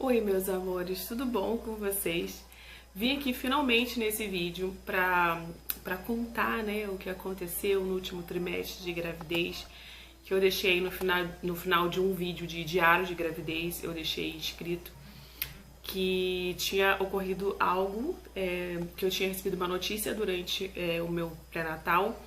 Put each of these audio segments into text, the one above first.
Oi, meus amores, tudo bom com vocês? Vim aqui finalmente nesse vídeo pra contar, né, o que aconteceu no último trimestre de gravidez, que eu deixei no final de um vídeo de diário de gravidez, eu deixei escrito que tinha ocorrido algo, que eu tinha recebido uma notícia durante o meu pré-natal,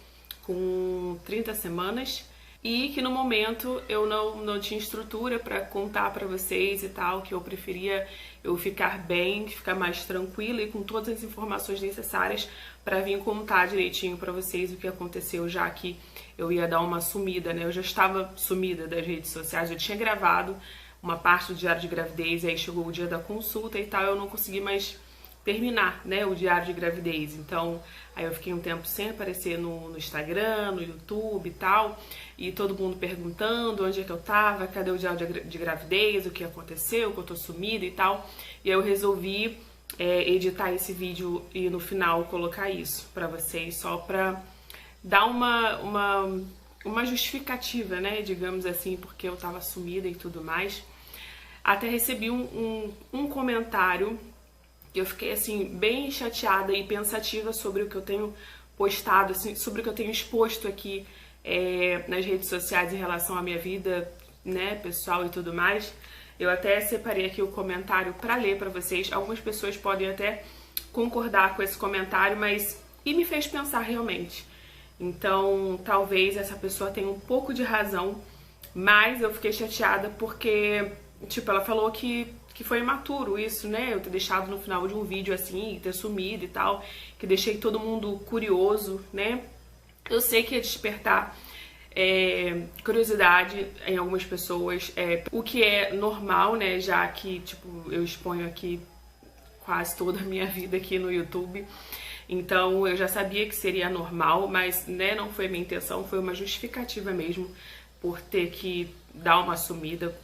com 30 semanas, e que no momento eu não tinha estrutura para contar para vocês e tal, que eu preferia eu ficar bem, ficar mais tranquila e com todas as informações necessárias para vir contar direitinho para vocês o que aconteceu, já que eu ia dar uma sumida, né? Eu já estava sumida das redes sociais, eu tinha gravado uma parte do diário de gravidez, aí chegou o dia da consulta e tal, eu não consegui mais terminar, né, o diário de gravidez. Então, aí eu fiquei um tempo sem aparecer no Instagram, no YouTube e tal, e todo mundo perguntando onde é que eu tava, cadê o diário de gravidez, o que aconteceu, que eu tô sumida e tal. E aí eu resolvi editar esse vídeo e no final colocar isso pra vocês, só pra dar uma justificativa, né, digamos assim, porque eu tava sumida e tudo mais. Até recebi um comentário que eu fiquei, assim, bem chateada e pensativa sobre o que eu tenho postado, assim, sobre o que eu tenho exposto aqui nas redes sociais em relação à minha vida, né, pessoal e tudo mais. Eu até separei aqui o comentário para ler para vocês. Algumas pessoas podem até concordar com esse comentário, mas e me fez pensar realmente. Então, talvez essa pessoa tenha um pouco de razão, mas eu fiquei chateada porque, tipo, ela falou que foi imaturo isso, né? Eu ter deixado no final de um vídeo assim, ter sumido e tal, que deixei todo mundo curioso, né? Eu sei que ia despertar curiosidade em algumas pessoas, o que é normal, né? Já que, tipo, eu exponho aqui quase toda a minha vida aqui no YouTube. Então, eu já sabia que seria normal, mas, né, não foi minha intenção, foi uma justificativa mesmo por ter que dar uma sumida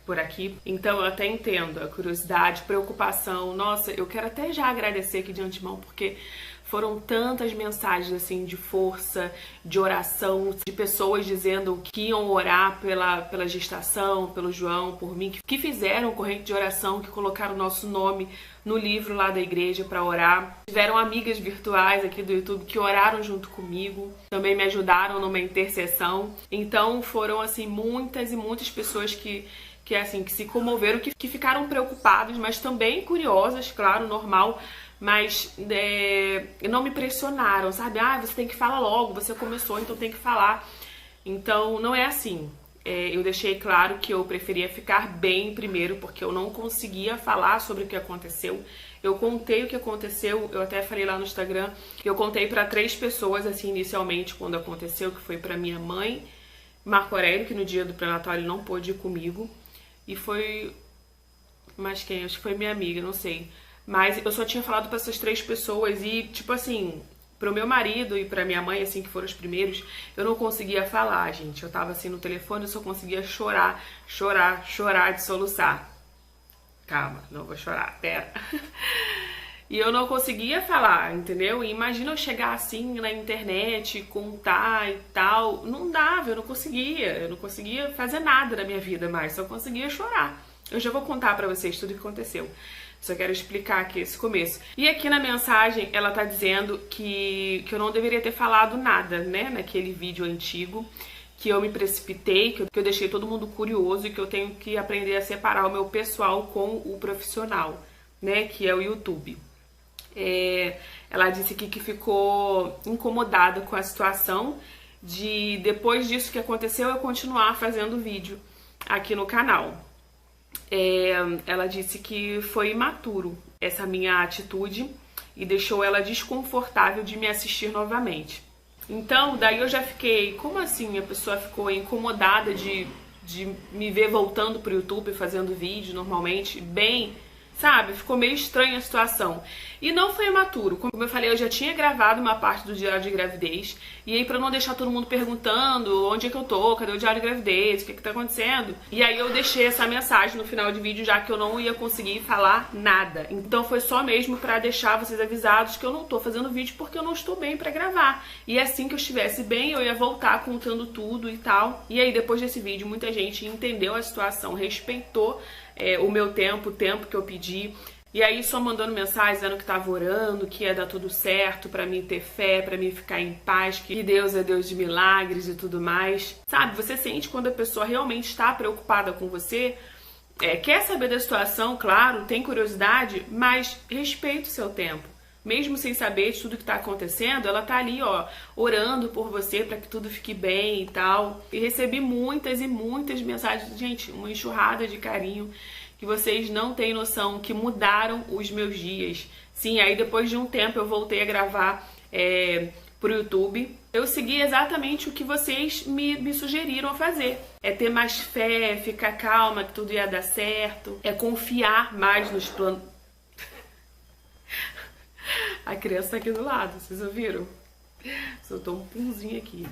por aqui. Então eu até entendo a curiosidade, preocupação. Nossa, eu quero até já agradecer aqui de antemão, porque foram tantas mensagens assim de força, de oração, de pessoas dizendo que iam orar pela gestação, pelo João, por mim, que fizeram corrente de oração, que colocaram o nosso nome no livro lá da igreja para orar. Tiveram amigas virtuais aqui do YouTube que oraram junto comigo, também me ajudaram numa intercessão. Então foram assim muitas e muitas pessoas que se comoveram, que ficaram preocupadas, mas também curiosas, claro, normal, mas não me pressionaram, sabe? Ah, você tem que falar logo, você começou, então tem que falar. Então não é assim. Eu deixei claro que eu preferia ficar bem primeiro, porque eu não conseguia falar sobre o que aconteceu. Eu contei o que aconteceu, eu até falei lá no Instagram, eu contei para 3 pessoas, assim, inicialmente, quando aconteceu, que foi para minha mãe, Marco Aurélio, que no dia do pré-natal ele não pôde ir comigo, e foi... mas quem? Acho que foi minha amiga, não sei. Mas eu só tinha falado para essas 3 pessoas e, tipo assim, pro meu marido e pra minha mãe, assim, que foram os primeiros, eu não conseguia falar, gente. Eu tava assim no telefone, eu só conseguia chorar de soluçar. Calma, não vou chorar, pera. E eu não conseguia falar, entendeu? E imagina eu chegar assim na internet, contar e tal. Não dava, eu não conseguia fazer nada na minha vida mais, só conseguia chorar. Eu já vou contar pra vocês tudo o que aconteceu. Só quero explicar aqui esse começo. E aqui na mensagem ela tá dizendo que eu não deveria ter falado nada, né? Naquele vídeo antigo, que eu me precipitei, que eu deixei todo mundo curioso e que eu tenho que aprender a separar o meu pessoal com o profissional, né? Que é o YouTube. Ela disse aqui que ficou incomodada com a situação de, depois disso que aconteceu, eu continuar fazendo vídeo aqui no canal. Ela disse que foi imaturo essa minha atitude e deixou ela desconfortável de me assistir novamente. Então, daí eu já fiquei, como assim a pessoa ficou incomodada de me ver voltando pro YouTube fazendo vídeo normalmente, bem, sabe? Ficou meio estranha a situação. E não foi imaturo. Como eu falei, eu já tinha gravado uma parte do diário de gravidez. E aí, pra não deixar todo mundo perguntando onde é que eu tô, cadê o diário de gravidez, o que tá acontecendo? E aí eu deixei essa mensagem no final de vídeo, já que eu não ia conseguir falar nada. Então foi só mesmo pra deixar vocês avisados que eu não tô fazendo vídeo porque eu não estou bem pra gravar. E assim que eu estivesse bem, eu ia voltar contando tudo e tal. E aí, depois desse vídeo, muita gente entendeu a situação, respeitou o meu tempo, o tempo que eu pedi. E aí só mandando mensagem dizendo que tava orando, que ia dar tudo certo, pra mim ter fé, pra mim ficar em paz, que Deus é Deus de milagres e tudo mais. Sabe, você sente quando a pessoa realmente está preocupada com você, quer saber da situação, claro, tem curiosidade, mas respeita o seu tempo. Mesmo sem saber de tudo que tá acontecendo, ela tá ali, ó, orando por você pra que tudo fique bem e tal. E recebi muitas e muitas mensagens, gente, uma enxurrada de carinho, que vocês não têm noção, que mudaram os meus dias. Sim, aí depois de um tempo eu voltei a gravar pro YouTube. Eu segui exatamente o que vocês me sugeriram a fazer. É ter mais fé, ficar calma que tudo ia dar certo. É confiar mais nos planos. A criança tá aqui do lado, vocês ouviram? Soltou um punzinho aqui.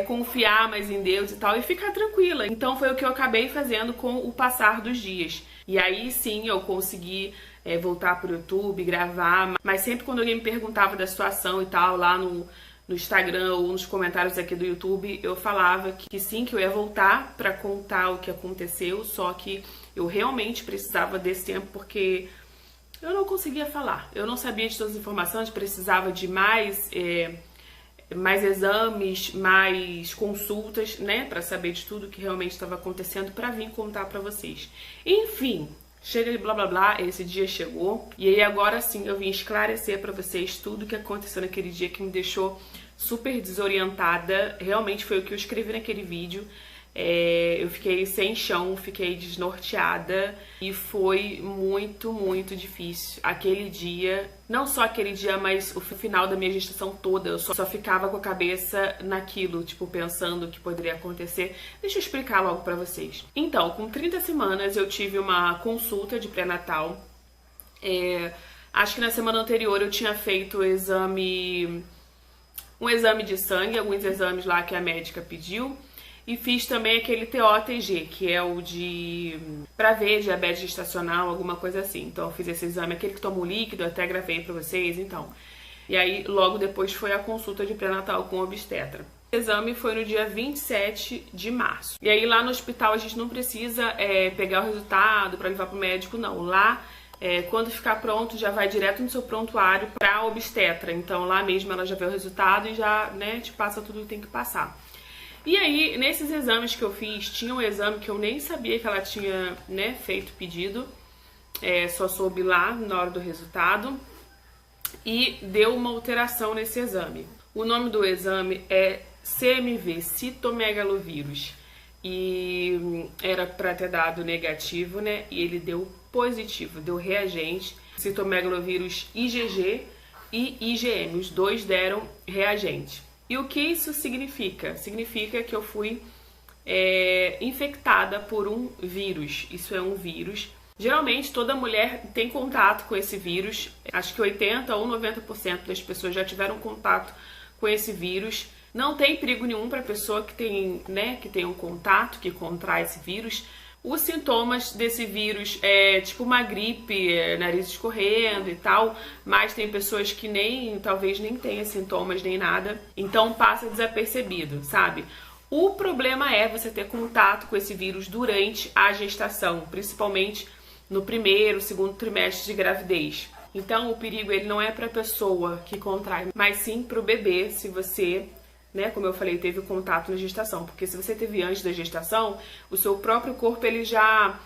Confiar mais em Deus e tal, e ficar tranquila. Então foi o que eu acabei fazendo com o passar dos dias. E aí sim eu consegui voltar pro YouTube, gravar, mas sempre quando alguém me perguntava da situação e tal, lá no Instagram ou nos comentários aqui do YouTube, eu falava que sim, que eu ia voltar pra contar o que aconteceu, só que eu realmente precisava desse tempo porque eu não conseguia falar. Eu não sabia de todas as informações, precisava de mais exames, mais consultas, né, pra saber de tudo que realmente estava acontecendo, pra vir contar pra vocês. Enfim, chega de blá blá blá, esse dia chegou, e aí agora sim eu vim esclarecer pra vocês tudo que aconteceu naquele dia que me deixou super desorientada. Realmente foi o que eu escrevi naquele vídeo. Eu fiquei sem chão, fiquei desnorteada e foi muito, muito difícil. Aquele dia, não só aquele dia, mas o final da minha gestação toda, eu só ficava com a cabeça naquilo, tipo, pensando o que poderia acontecer. Deixa eu explicar logo pra vocês. Então, com 30 semanas eu tive uma consulta de pré-natal. Acho que na semana anterior eu tinha feito um exame de sangue, alguns exames lá que a médica pediu. E fiz também aquele TOTG, que é o pra ver diabetes gestacional, alguma coisa assim. Então eu fiz esse exame, aquele que toma o líquido, eu até gravei pra vocês, então. E aí logo depois foi a consulta de pré-natal com o obstetra. O exame foi no dia 27 de março. E aí lá no hospital a gente não precisa pegar o resultado pra levar pro médico, não. Lá, quando ficar pronto, já vai direto no seu prontuário pra obstetra. Então lá mesmo ela já vê o resultado e já, né, te passa tudo que tem que passar. E aí, nesses exames que eu fiz, tinha um exame que eu nem sabia que ela tinha, né, feito pedido. Só soube lá na hora do resultado. E deu uma alteração nesse exame. O nome do exame é CMV, citomegalovírus. E era pra ter dado negativo, né? E ele deu positivo, deu reagente. Citomegalovírus IgG e IgM, os dois deram reagente. E o que isso significa? Significa que eu fui infectada por um vírus. Isso é um vírus. Geralmente toda mulher tem contato com esse vírus. Acho que 80 ou 90% das pessoas já tiveram contato com esse vírus. Não tem perigo nenhum para a pessoa que tem, né, que tem um contato, que contrai esse vírus. Os sintomas desse vírus é tipo uma gripe, nariz escorrendo e tal, mas tem pessoas que talvez nem tenham sintomas nem nada, então passa desapercebido, sabe? O problema é você ter contato com esse vírus durante a gestação, principalmente no primeiro, segundo trimestre de gravidez. Então o perigo ele não é para a pessoa que contrai, mas sim para o bebê, se você, né, como eu falei, teve contato na gestação, porque se você teve antes da gestação, o seu próprio corpo ele já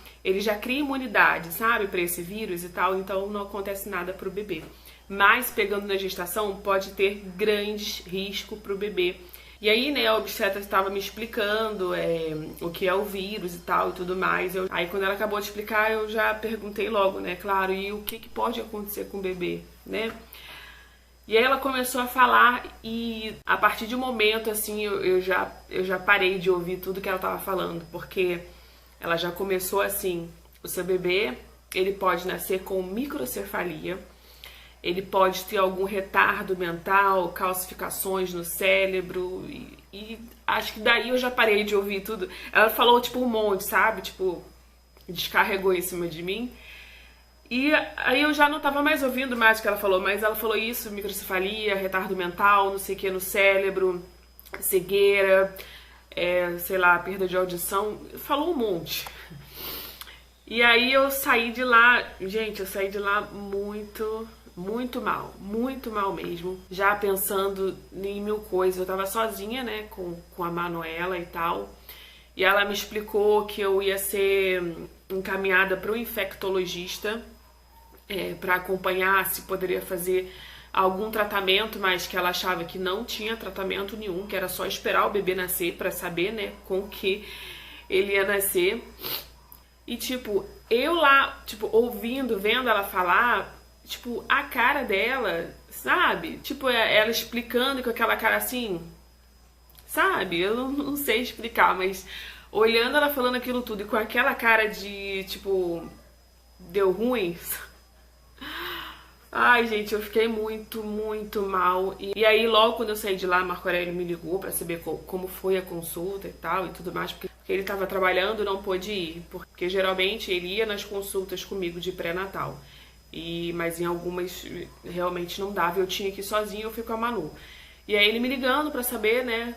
cria imunidade, sabe, para esse vírus e tal, então não acontece nada pro bebê. Mas pegando na gestação pode ter grandes riscos pro bebê. E aí, né, a obstetra estava me explicando o que é o vírus e tal e tudo mais. Aí quando ela acabou de explicar, eu já perguntei logo, né, claro, e o que pode acontecer com o bebê, né? E aí ela começou a falar e a partir de um momento, assim, eu já parei de ouvir tudo que ela tava falando, porque ela já começou assim, o seu bebê, ele pode nascer com microcefalia, ele pode ter algum retardo mental, calcificações no cérebro e acho que daí eu já parei de ouvir tudo. Ela falou, tipo, um monte, sabe? Tipo, descarregou em cima de mim. E aí eu já não tava mais ouvindo mais o que ela falou, mas ela falou isso, microcefalia, retardo mental, não sei o que no cérebro, cegueira, sei lá, perda de audição, falou um monte. E aí eu saí de lá, gente, eu saí de lá muito mal mesmo. Já pensando em mil coisas. Eu tava sozinha, né, com a Manuela e tal. E ela me explicou que eu ia ser encaminhada para o infectologista para acompanhar se poderia fazer algum tratamento, mas que ela achava que não tinha tratamento nenhum, que era só esperar o bebê nascer para saber, né, com que ele ia nascer. E, tipo, eu lá, tipo, ouvindo, vendo ela falar, tipo, a cara dela, sabe? Tipo, ela explicando com aquela cara assim, sabe? Eu não sei explicar, mas olhando ela falando aquilo tudo e com aquela cara de, tipo, deu ruim. Ai, gente, eu fiquei muito mal. E aí, logo quando eu saí de lá, Marco Aurélio me ligou pra saber como foi a consulta e tal e tudo mais, porque ele tava trabalhando e não pôde ir, porque geralmente ele ia nas consultas comigo de pré-natal. Mas em algumas realmente não dava, eu tinha que ir sozinha, eu fui com a Manu. E aí ele me ligando pra saber, né,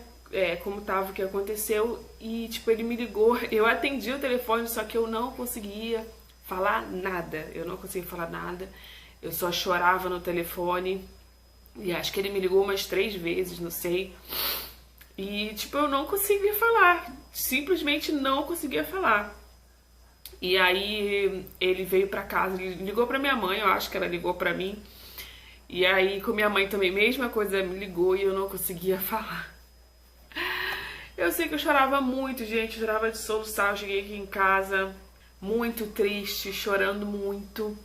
como tava, o que aconteceu, e tipo, ele me ligou, eu atendi o telefone, só que eu não conseguia falar nada, eu só chorava no telefone, e acho que ele me ligou umas 3 vezes, não sei, e tipo, eu não conseguia falar, simplesmente não conseguia falar. E aí ele veio pra casa, ele ligou pra minha mãe, eu acho que ela ligou pra mim, e aí com minha mãe também, mesma coisa, me ligou e eu não conseguia falar. Eu sei que eu chorava muito, gente, eu chorava de soluçar, eu cheguei aqui em casa muito triste, chorando muito.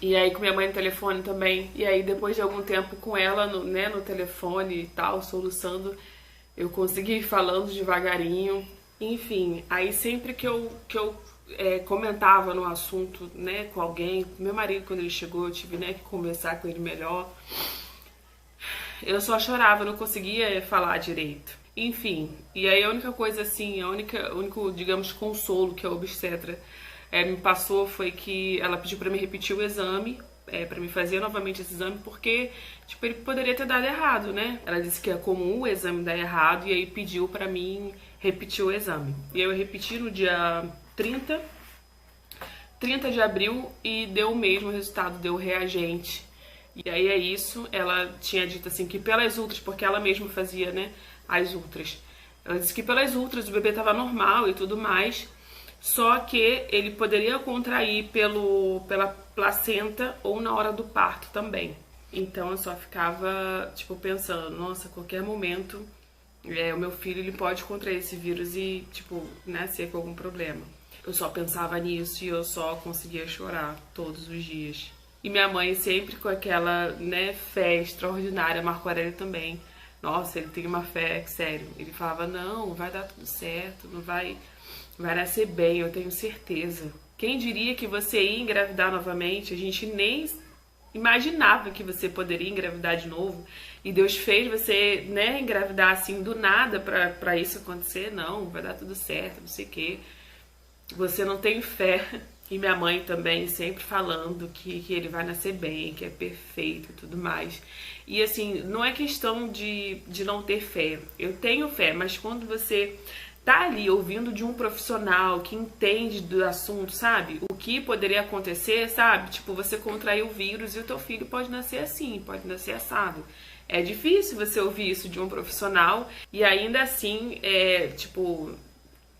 E aí com minha mãe no telefone também. E aí depois de algum tempo com ela no telefone e tal, soluçando, eu consegui ir falando devagarinho. Enfim, aí sempre que eu comentava no assunto, né, com alguém, meu marido quando ele chegou, eu tive, né, que conversar com ele melhor. Eu só chorava, não conseguia falar direito. Enfim, e aí a única coisa assim, o único, digamos, consolo que a obstetra me passou foi que ela pediu pra me repetir o exame, pra me fazer novamente esse exame, porque, tipo, ele poderia ter dado errado, né? Ela disse que é comum o exame dar errado e aí pediu pra mim repetir o exame. E eu repeti no dia 30 de abril e deu o mesmo resultado, deu reagente. E aí é isso, ela tinha dito assim que pelas ultras, porque ela mesma fazia, né, as ultras. Ela disse que pelas ultras o bebê tava normal e tudo mais, só que ele poderia contrair pela placenta ou na hora do parto também. Então eu só ficava, tipo, pensando, nossa, a qualquer momento o meu filho ele pode contrair esse vírus e, tipo, nascer com algum problema. Eu só pensava nisso e eu só conseguia chorar todos os dias. E minha mãe sempre com aquela, né, fé extraordinária, Marco Aurélio também. Nossa, ele tem uma fé, sério. Ele falava, não, vai dar tudo certo, vai nascer bem, eu tenho certeza. Quem diria que você ia engravidar novamente? A gente nem imaginava que você poderia engravidar de novo. E Deus fez você, né, engravidar assim do nada pra isso acontecer. Não, vai dar tudo certo, não sei o quê. Você não tem fé. E minha mãe também sempre falando que ele vai nascer bem, que é perfeito e tudo mais. E assim, não é questão de não ter fé. Eu tenho fé, mas quando você tá ali ouvindo de um profissional que entende do assunto, sabe? O que poderia acontecer, sabe? Tipo, você contraiu o vírus e o teu filho pode nascer assim, pode nascer assado. É difícil você ouvir isso de um profissional e ainda assim, tipo,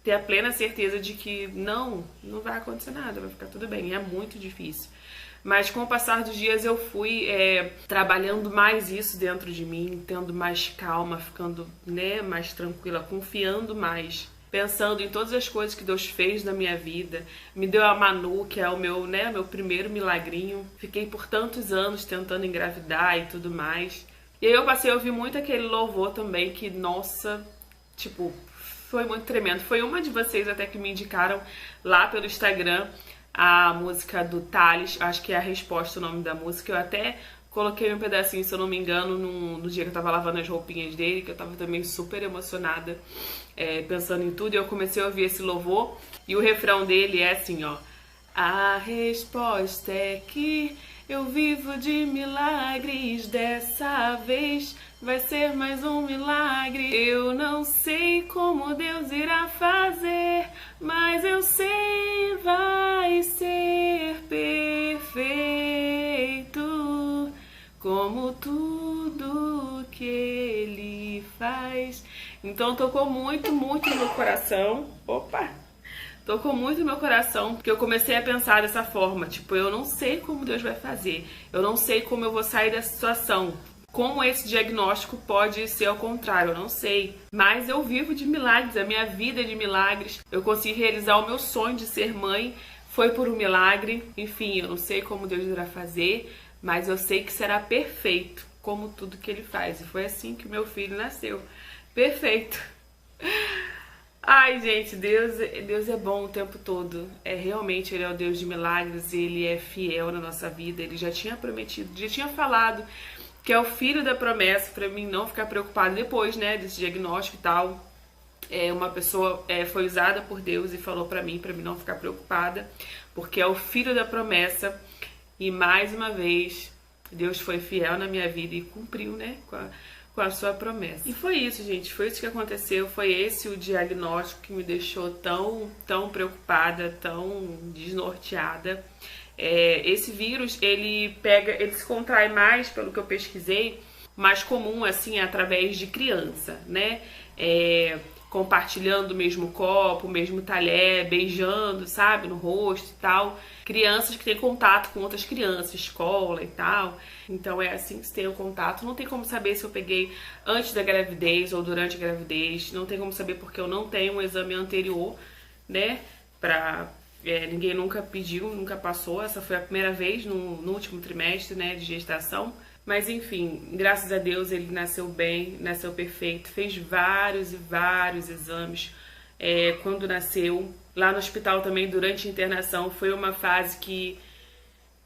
ter a plena certeza de que não vai acontecer nada, vai ficar tudo bem. É muito difícil. Mas com o passar dos dias eu fui trabalhando mais isso dentro de mim, tendo mais calma, ficando, né, mais tranquila, confiando mais, pensando em todas as coisas que Deus fez na minha vida. Me deu a Manu, que é o meu primeiro milagrinho. Fiquei por tantos anos tentando engravidar e tudo mais. E aí eu passei a ouvir muito aquele louvor também que, nossa, tipo, foi muito tremendo. Foi uma de vocês até que me indicaram lá pelo Instagram a música do Thales, acho que é A Resposta o nome da música. Eu até coloquei um pedacinho, se eu não me engano, no dia que eu tava lavando as roupinhas dele, que eu tava também super emocionada, pensando em tudo, e eu comecei a ouvir esse louvor, e o refrão dele é assim, ó: A resposta é que eu vivo de milagres, dessa vez vai ser mais um milagre. Eu não sei como Deus irá fazer, mas eu sei vai ser perfeito, como tudo que Ele faz. Então tocou muito, muito no meu coração. Opa! Tocou muito no meu coração, porque eu comecei a pensar dessa forma, tipo, eu não sei como Deus vai fazer, eu não sei como eu vou sair dessa situação, como esse diagnóstico pode ser ao contrário, eu não sei, mas eu vivo de milagres, a minha vida é de milagres, eu consegui realizar o meu sonho de ser mãe, foi por um milagre, enfim, eu não sei como Deus irá fazer, mas eu sei que será perfeito, como tudo que Ele faz, e foi assim que o meu filho nasceu, perfeito. Ai, gente, Deus é bom o tempo todo. Realmente, Ele é o Deus de milagres, Ele é fiel na nossa vida. Ele já tinha prometido, já tinha falado que é o filho da promessa, pra mim não ficar preocupada depois, né, desse diagnóstico e tal. Uma pessoa foi usada por Deus e falou pra mim não ficar preocupada, porque é o filho da promessa. E mais uma vez, Deus foi fiel na minha vida e cumpriu, né, com a sua promessa. E foi isso, gente, foi isso que aconteceu, foi esse o diagnóstico que me deixou tão preocupada, tão desnorteada. Esse vírus, ele se contrai mais, pelo que eu pesquisei, mais comum, assim, através de criança, né? Compartilhando o mesmo copo, o mesmo talher, beijando, sabe, no rosto e tal. Crianças que têm contato com outras crianças, escola e tal. Então é assim que se tem o contato. Não tem como saber se eu peguei antes da gravidez ou durante a gravidez. Não tem como saber porque eu não tenho um exame anterior, né? Ninguém nunca pediu, nunca passou. Essa foi a primeira vez no último trimestre, né, de gestação. Mas enfim, graças a Deus ele nasceu bem, nasceu perfeito, fez vários e vários exames quando nasceu. Lá no hospital também, durante a internação, foi uma fase que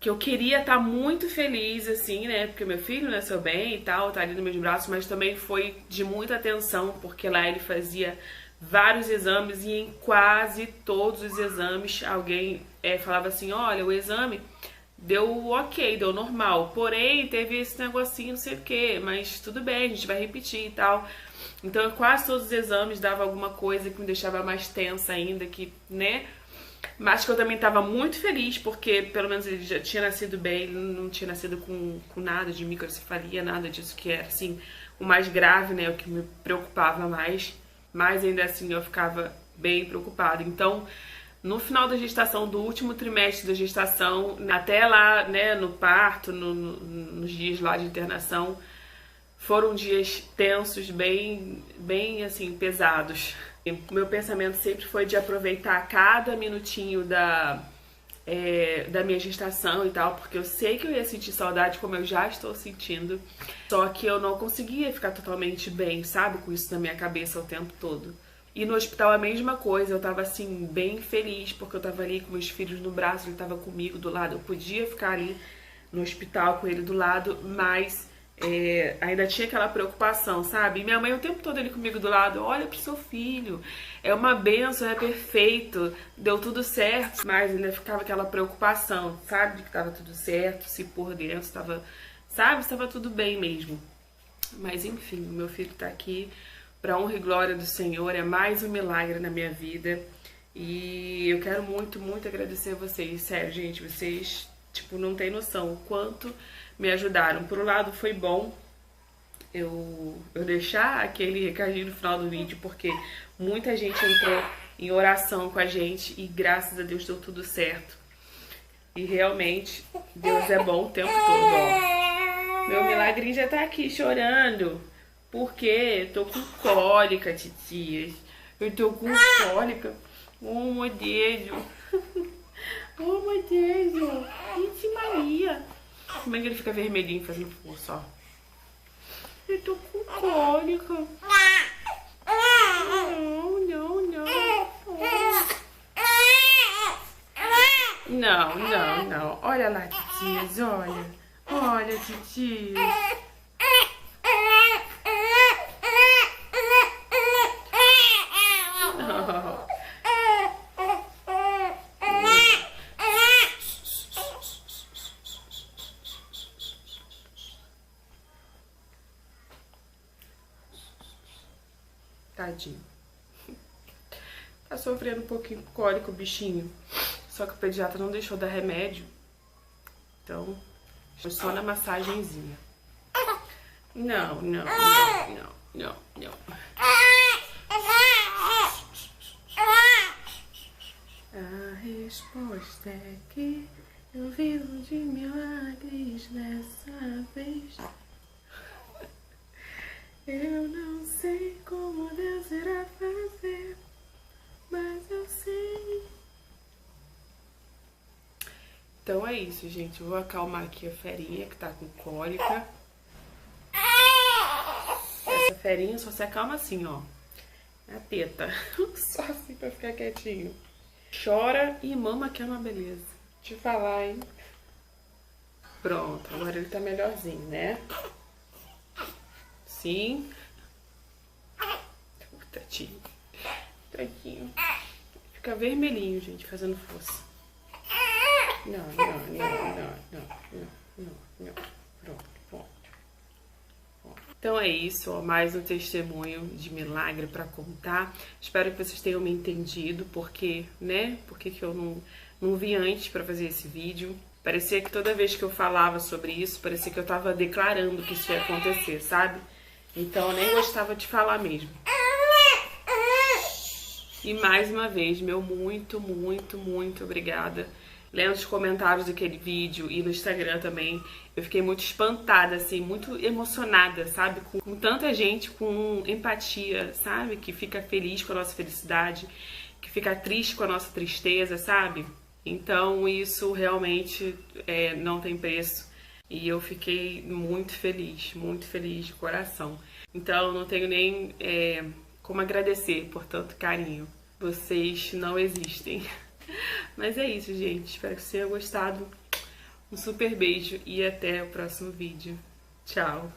eu queria estar muito feliz, assim, né? Porque meu filho nasceu bem e tal, tá ali nos meus braços, mas também foi de muita atenção, porque lá ele fazia vários exames e em quase todos os exames alguém falava assim, olha, o exame deu ok, deu normal, porém teve esse negocinho, não sei o que, mas tudo bem, a gente vai repetir e tal. Então quase todos os exames dava alguma coisa que me deixava mais tensa ainda, que, né? Mas que eu também estava muito feliz, porque pelo menos ele já tinha nascido bem, ele não tinha nascido com nada de microcefalia, nada disso que era, assim, o mais grave, né, o que me preocupava mais, mas ainda assim eu ficava bem preocupada. Então, no final da gestação, do último trimestre da gestação, até lá, né, no parto, nos dias lá de internação, foram dias tensos, bem assim, pesados. O meu pensamento sempre foi de aproveitar cada minutinho da minha gestação e tal, porque eu sei que eu ia sentir saudade, como eu já estou sentindo, só que eu não conseguia ficar totalmente bem, sabe, com isso na minha cabeça o tempo todo. E no hospital a mesma coisa, eu tava assim, bem feliz, porque eu tava ali com meus filhos no braço, ele tava comigo do lado, eu podia ficar ali no hospital com ele do lado, mas ainda tinha aquela preocupação, sabe? E minha mãe o tempo todo ali comigo do lado, olha pro seu filho, é uma benção, é perfeito, deu tudo certo, mas ainda ficava aquela preocupação, sabe? De que tava tudo certo, se por dentro estava, sabe? Estava tudo bem mesmo. Mas enfim, o meu filho tá aqui, pra honra e glória do Senhor, é mais um milagre na minha vida. E eu quero muito, muito agradecer a vocês, sério, gente, vocês, tipo, não tem noção o quanto me ajudaram. Por um lado foi bom eu deixar aquele recadinho no final do vídeo, porque muita gente entrou em oração com a gente e graças a Deus deu tudo certo. E realmente, Deus é bom o tempo todo, ó. Meu milagrinho já tá aqui chorando, porque tô com cólica, titias. Eu tô com cólica. Oh, meu Deus. Oh, meu Deus. Gente Maria. Como é que ele fica vermelhinho fazendo força, ó? Eu tô com cólica. Não. Não. Olha lá, titias, olha. Olha, titias. Tadinho. Tá sofrendo um pouquinho com cólica o bichinho. Só que o pediatra não deixou dar remédio. Então, foi só na massagenzinha. Não, não, não, não, não, não. A resposta é que eu vivo de milagres dessa vez. Eu não sei como Deus irá fazer, mas eu sei. Então é isso, gente. Eu vou acalmar aqui a ferinha que tá com cólica. Essa ferinha só se acalma assim, ó. A teta. Só assim pra ficar quietinho. Chora e mama que é uma beleza. Te falar, hein? Pronto, agora ele tá melhorzinho, né? Sim. Tadinho. Tadinho. Fica vermelhinho, gente, fazendo força. Não, não, não, não, não, não, não, não. Pronto, pronto. Então é isso, ó, mais um testemunho de milagre pra contar. Espero que vocês tenham me entendido, porque, né, porque que eu não vi antes pra fazer esse vídeo. Parecia que toda vez que eu falava sobre isso, parecia que eu tava declarando que isso ia acontecer, sabe? Então eu nem gostava de falar mesmo. E mais uma vez, meu muito, muito, muito obrigada. Lendo os comentários daquele vídeo e no Instagram também, eu fiquei muito espantada, assim, muito emocionada, sabe? Com tanta gente com empatia, sabe? Que fica feliz com a nossa felicidade, que fica triste com a nossa tristeza, sabe? Então isso realmente não tem preço. E eu fiquei muito feliz de coração. Então não tenho nem como agradecer por tanto carinho. Vocês não existem. Mas é isso, gente. Espero que vocês tenham gostado. Um super beijo e até o próximo vídeo. Tchau!